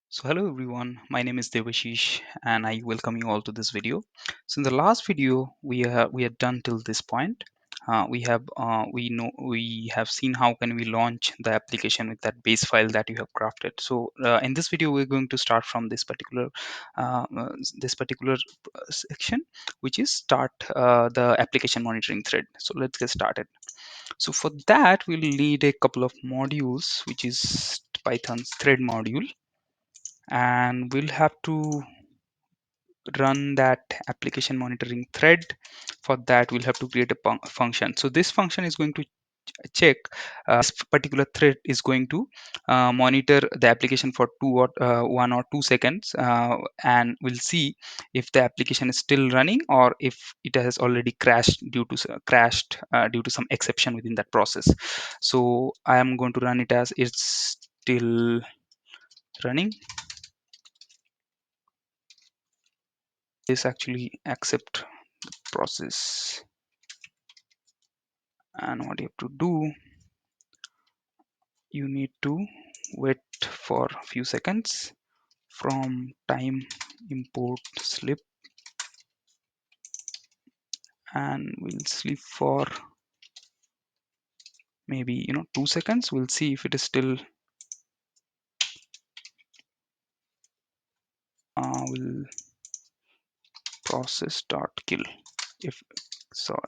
So hello everyone, my name is Devashish and I welcome you all to this video. So in the last video we have done till this point. We have seen how can we launch the application with that base file that you have crafted. So in this video we're going to start from uh, uh, this particular section, which is start the application monitoring thread. So let's get started. So for that we'll need a couple of modules, which is Python's thread module, and we'll have to run that application monitoring thread. For that we'll have to create a function. So this function is going to check this particular thread is going to monitor the application for 1 or 2 seconds, and we'll see if the application is still running or if it has already crashed due to some exception within that process. So I am going to run it as it's still running. This actually accept process, and what you have to do, you need to wait for a few seconds from time import slip, and we'll sleep for maybe 2 seconds. We'll see if it is still will process dot kill. If sorry,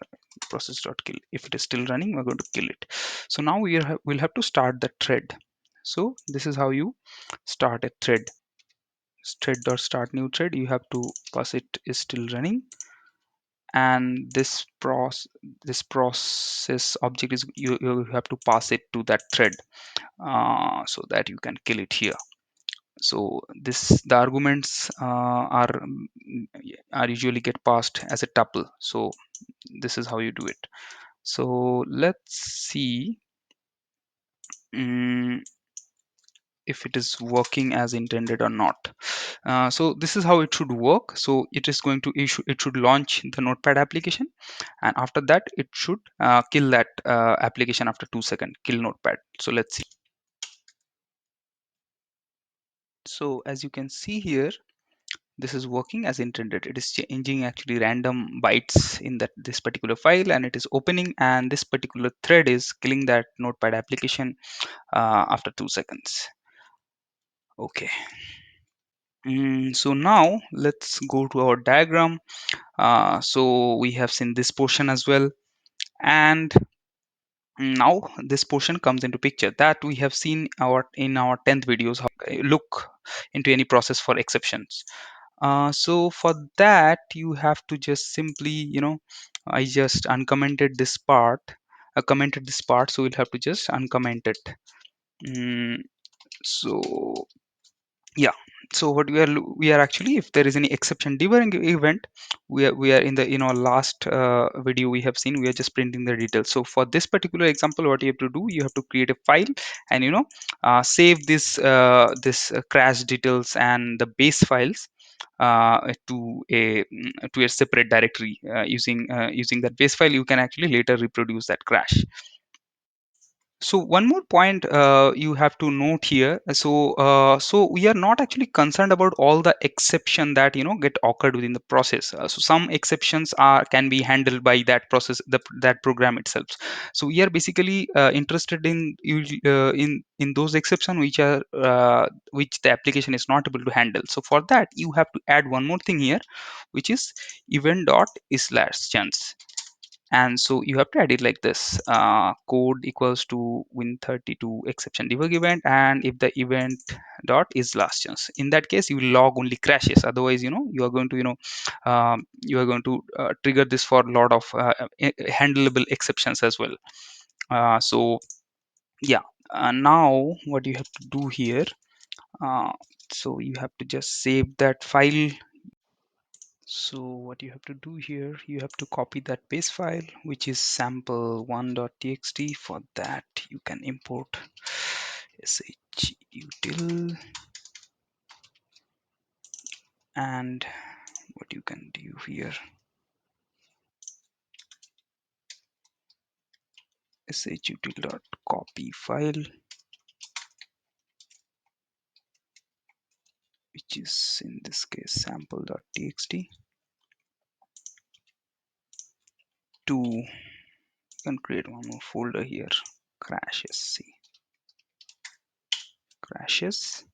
process dot kill, if it is still running, we're going to kill it. So now we'll have to start the thread. So this is how you start a thread. Thread dot start new thread, you have to pass it is still running, and this process object is you have to pass it to that thread, so that you can kill it here. So the arguments are usually get passed as a tuple. So this is how you do it. So let's see mm, if it is working as intended or not. So this is how it should work. So it should launch the notepad application, and after that it should kill that application after 2 seconds. Kill notepad. So let's see. So as you can see here, this is working as intended. It is changing actually random bytes in this particular file, and it is opening, and this particular thread is killing that notepad application after 2 seconds. Okay. So now let's go to our diagram. So we have seen this portion as well, and now this portion comes into picture that we have seen in our 10th videos, how look into any process for exceptions. So for that you have to just simply, I just uncommented this part, commented this part, so we'll have to just uncomment it. So yeah, so what we are actually, if there is any exception debugging event, we are in the last video we have seen, we are just printing the details. So for this particular example, what you have to do, you have to create a file and save this crash details and the base files to a separate directory. Using that base file, you can actually later reproduce that crash. So one more point you have to note here. So we are not actually concerned about all the exception that get occurred within the process. So some exceptions can be handled by that process, that program itself. So we are basically interested in those exception which the application is not able to handle. So for that you have to add one more thing here, which is event dot slash chance. And so you have to add it like this: code equals to win32 exception debug event, and if the event dot is last chance, in that case you will log only crashes. Otherwise, you are going to trigger this for a lot of handleable exceptions as well. So yeah, now what you have to do here, uh, so you have to just save that file. So what you have to do here, you have to copy that base file, which is sample1.txt. For that, you can import shutil, and what you can do here, shutil.copy file, which is in this case sample.txt. You can create one more folder here, crashes. See, crashes,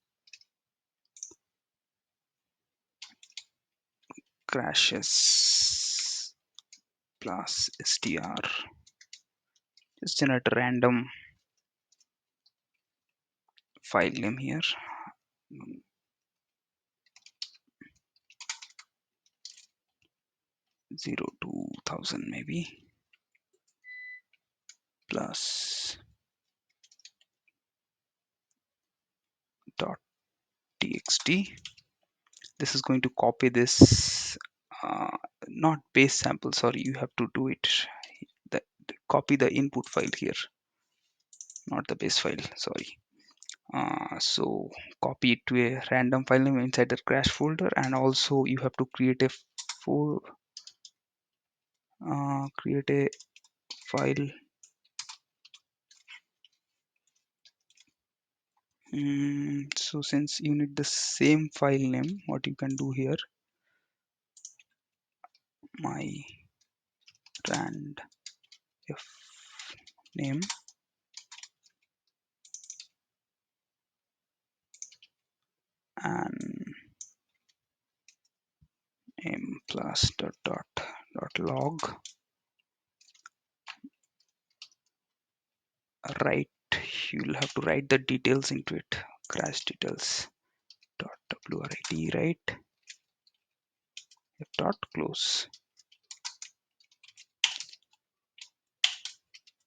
crashes plus str. Just generate a random file name here. 02000 maybe, plus dot txt. This is going to copy this, not base sample, sorry, you have to do it, copy the input file here, not the base file, sorry. So copy it to a random file name inside the crash folder, and also you have to create a create a file. So since you need the same file name, what you can do here, my rand f name and m plus dot log, write, you'll have to write the details into it, crash details dot writ, right, dot close.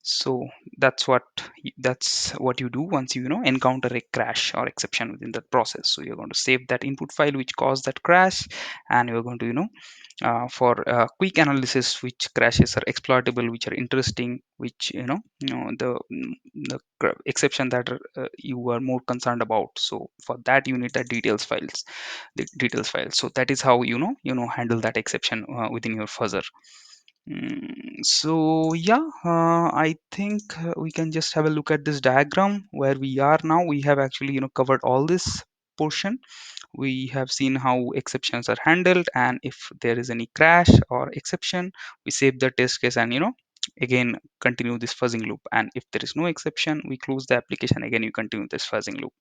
So that's what you do once you encounter a crash or exception within that process. So you're going to save that input file which caused that crash, and you're going to for quick analysis, which crashes are exploitable, which are interesting, which the exception that you are more concerned about. So for that you need the details file. So that is how handle that exception within your fuzzer. So yeah, I think we can just have a look at this diagram where we are now. We have actually covered all this portion. We have seen how exceptions are handled, and if there is any crash or exception, we save the test case and again continue this fuzzing loop. And if there is no exception, we close the application, again you continue this fuzzing loop.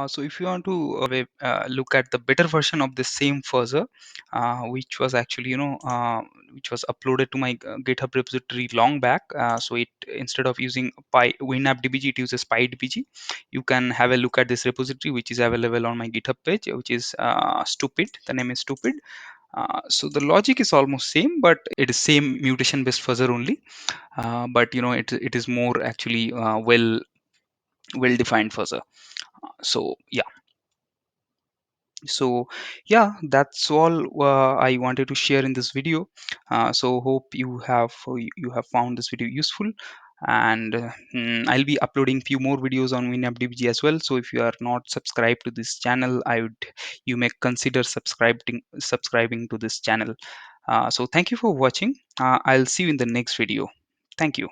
So if you want to look at the better version of the same fuzzer, which was actually which was uploaded to my GitHub repository long back. So it, instead of using Winappdbg, it uses PyDBG. You can have a look at this repository, which is available on my GitHub page, which is stupid. The name is stupid. So the logic is almost same, but it is same mutation based fuzzer only. But it is more actually well defined fuzzer. So yeah. So yeah, that's all I wanted to share in this video. So hope you have found this video useful, and I'll be uploading few more videos on Winappdbg as well. So if you are not subscribed to this channel, you may consider subscribing to this channel. So thank you for watching. I'll see you in the next video. Thank you.